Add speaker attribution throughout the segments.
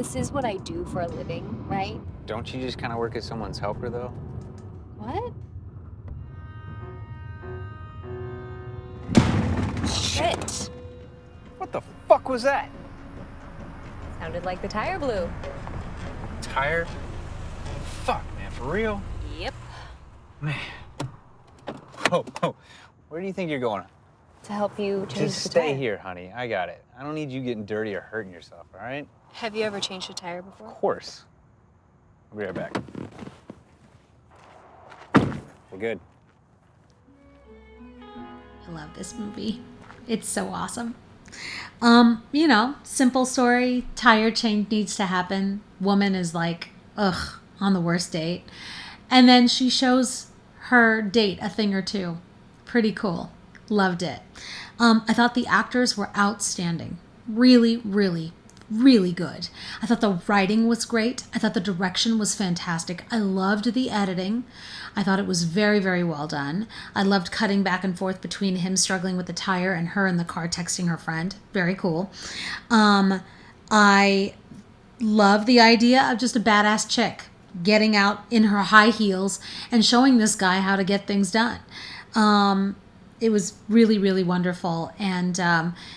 Speaker 1: this is what I do for a living, right?
Speaker 2: Don't you just kind of work as someone's helper, though?
Speaker 1: What? Shit!
Speaker 2: What the fuck was that?
Speaker 1: Sounded like the tire blew.
Speaker 2: Tire? Fuck, man, for real?
Speaker 1: Yep.
Speaker 2: Man. Whoa. Where do you think you're going?
Speaker 1: To help you change
Speaker 2: Just
Speaker 1: the
Speaker 2: stay
Speaker 1: tire.
Speaker 2: here, honey. I got it. I don't need you getting dirty or hurting yourself, all right?
Speaker 1: Have you ever changed a tire before?
Speaker 2: Of course. I'll be right back. We're good.
Speaker 3: I love this movie. It's so awesome. Simple story. Tire change needs to happen. Woman is like, ugh, on the worst date. And then she shows her date a thing or two. Pretty cool. Loved it. I thought the actors were outstanding. Really, really, really good. I thought the writing was great. I thought the direction was fantastic. I loved the editing. I thought it was very, very well done. I loved cutting back and forth between him struggling with the tire and her in the car texting her friend. Very cool. I love the idea of just a badass chick getting out in her high heels and showing this guy how to get things done. It was really, really wonderful, and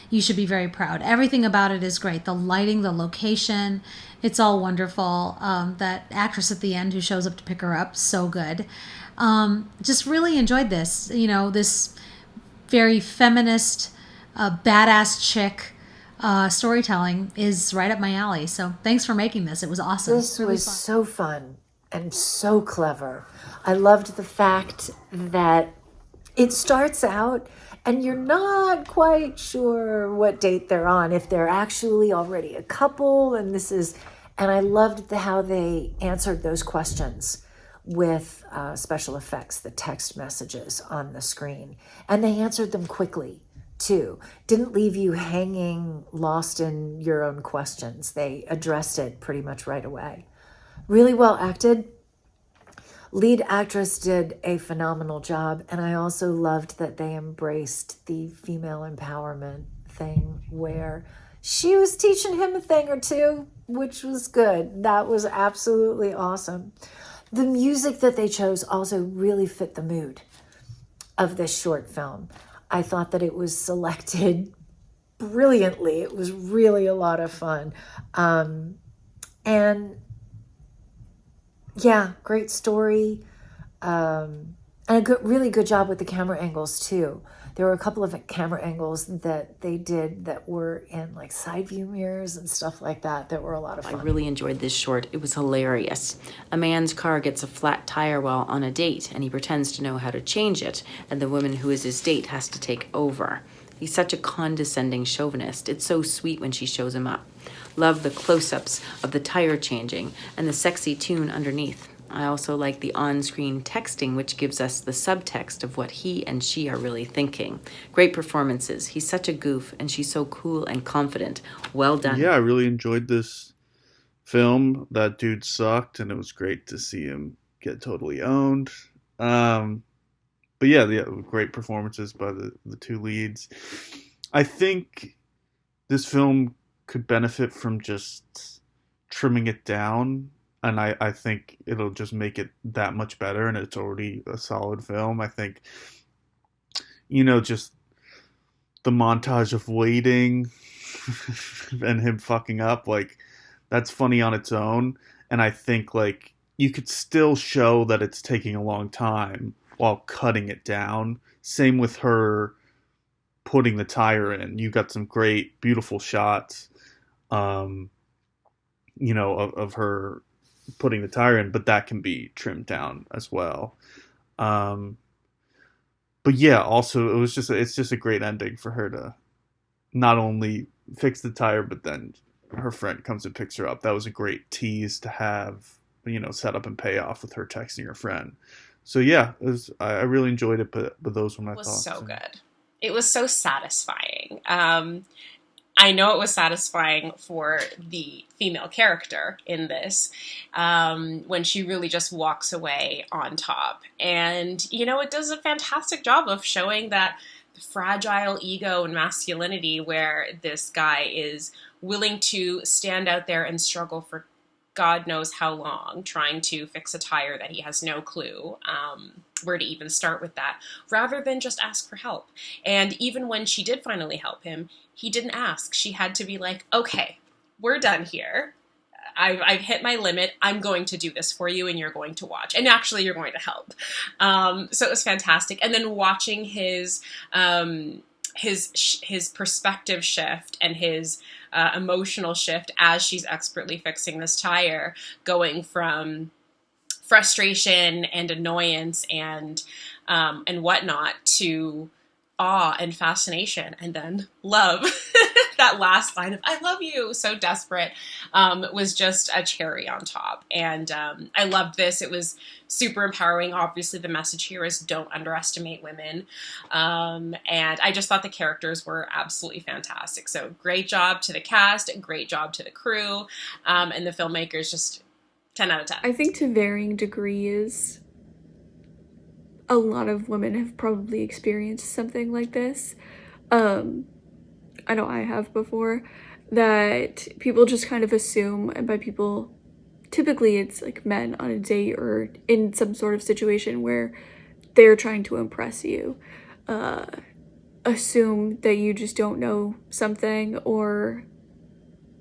Speaker 3: you should be very proud. Everything about it is great. The lighting, the location, it's all wonderful. That actress at the end who shows up to pick her up, so good. Just really enjoyed this. This very feminist, badass chick storytelling is right up my alley. So thanks for making this. It was awesome.
Speaker 4: This
Speaker 3: Really
Speaker 4: was
Speaker 3: fun.
Speaker 4: so fun and so clever. I loved the fact that it starts out and you're not quite sure what date they're on, if they're actually already a couple. And I loved how they answered those questions with special effects, the text messages on the screen. And they answered them quickly, too. Didn't leave you hanging, lost in your own questions. They addressed it pretty much right away. Really well acted. Lead actress did a phenomenal job, and I also loved that they embraced the female empowerment thing where she was teaching him a thing or two, which was good. That was absolutely awesome. The music that they chose also really fit the mood of this short film. I thought that it was selected brilliantly. It was really a lot of fun. And yeah, great story. And really good job with the camera angles too. There were a couple of camera angles that they did that were in like side view mirrors and stuff like that were a lot of fun.
Speaker 5: I really enjoyed this short. It was hilarious. A man's car gets a flat tire while on a date, and he pretends to know how to change it, and the woman who is his date has to take over. He's such a condescending chauvinist. It's so sweet when she shows him up. Love the close-ups of the tire changing and the sexy tune underneath. I also like the on-screen texting, which gives us the subtext of what he and she are really thinking. Great performances. He's such a goof, and she's so cool and confident. Well done.
Speaker 6: Yeah, I really enjoyed this film. That dude sucked, and it was great to see him get totally owned. But yeah, great performances by the two leads. I think this film could benefit from just trimming it down, and I think it'll just make it that much better, and it's already a solid film. I think, just the montage of waiting and him fucking up, like, that's funny on its own, and I think, like, you could still show that it's taking a long time while cutting it down. Same with her putting the tire in. You got some great, beautiful shots, of her putting the tire in, but that can be trimmed down as well. But yeah, also it's just a great ending for her to not only fix the tire, but then her friend comes and picks her up. That was a great tease to have, set up and pay off with her texting her friend. So yeah, I really enjoyed it, but those were my thoughts.
Speaker 7: It was so good. It was so satisfying. I know it was satisfying for the female character in this, when she really just walks away on top. And, it does a fantastic job of showing that fragile ego and masculinity where this guy is willing to stand out there and struggle for God knows how long, trying to fix a tire that he has no clue where to even start with that, rather than just ask for help. And even when she did finally help him, he didn't ask. She had to be like, okay, we're done here. I've hit my limit. I'm going to do this for you, and you're going to watch. And actually, you're going to help. So it was fantastic. And then watching his perspective shift and his emotional shift as she's expertly fixing this tire, going from frustration and annoyance and whatnot to awe and fascination, and then love. That last line of "I love you," so desperate, was just a cherry on top. And I loved this. It was super empowering. Obviously, the message here is don't underestimate women. And I just thought the characters were absolutely fantastic. So great job to the cast, great job to the crew, and the filmmakers. Just 10 out of 10.
Speaker 8: I think to varying degrees, a lot of women have probably experienced something like this. I know I have before, that people just kind of assume, and by people, typically it's like men on a date or in some sort of situation where they're trying to impress you, assume that you just don't know something, or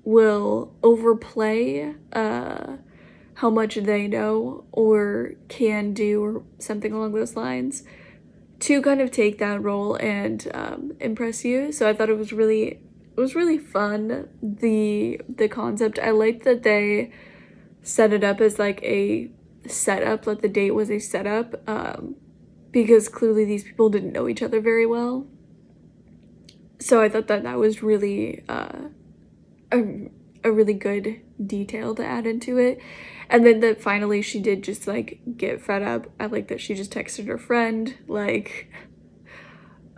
Speaker 8: will overplay how much they know or can do, or something along those lines, to kind of take that role and impress you. So I thought it was really fun, the concept. I liked that they set it up as like a setup, like the date was a setup, because clearly these people didn't know each other very well. So I thought that was really a really good detail to add into it. And then that finally she did just like get fed up. I like that she just texted her friend, like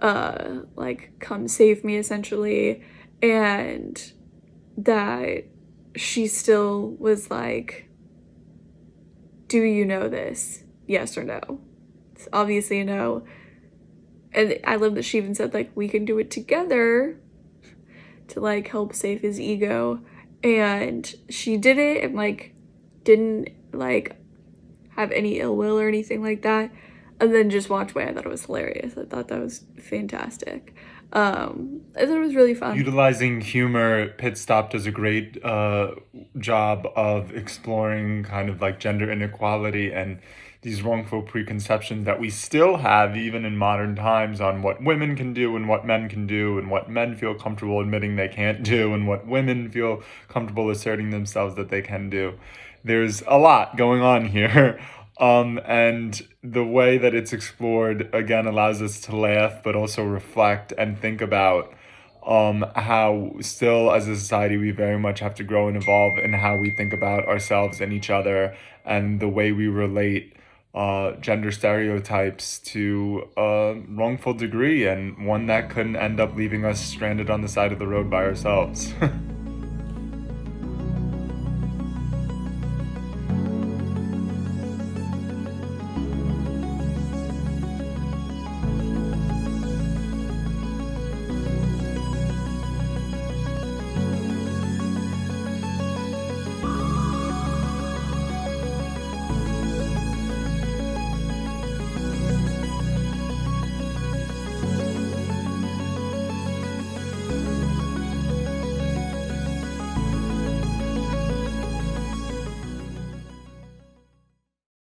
Speaker 8: come save me, essentially. And that she still was like, do you know this? Yes or no? It's obviously a no. And I love that she even said like, we can do it together to like help save his ego. And she did it and like didn't like have any ill will or anything like that, and then just walked away. I thought it was hilarious. I thought that was fantastic. I thought it was really fun.
Speaker 9: Utilizing humor, Pit Stop does a great job of exploring kind of like gender inequality and these wrongful preconceptions that we still have even in modern times on what women can do and what men can do, and what men feel comfortable admitting they can't do, and what women feel comfortable asserting themselves that they can do. There's a lot going on here. And the way that it's explored, again, allows us to laugh, but also reflect and think about how still as a society we very much have to grow and evolve in how we think about ourselves and each other, and the way we relate gender stereotypes to a wrongful degree, and one that couldn't end up leaving us stranded on the side of the road by ourselves.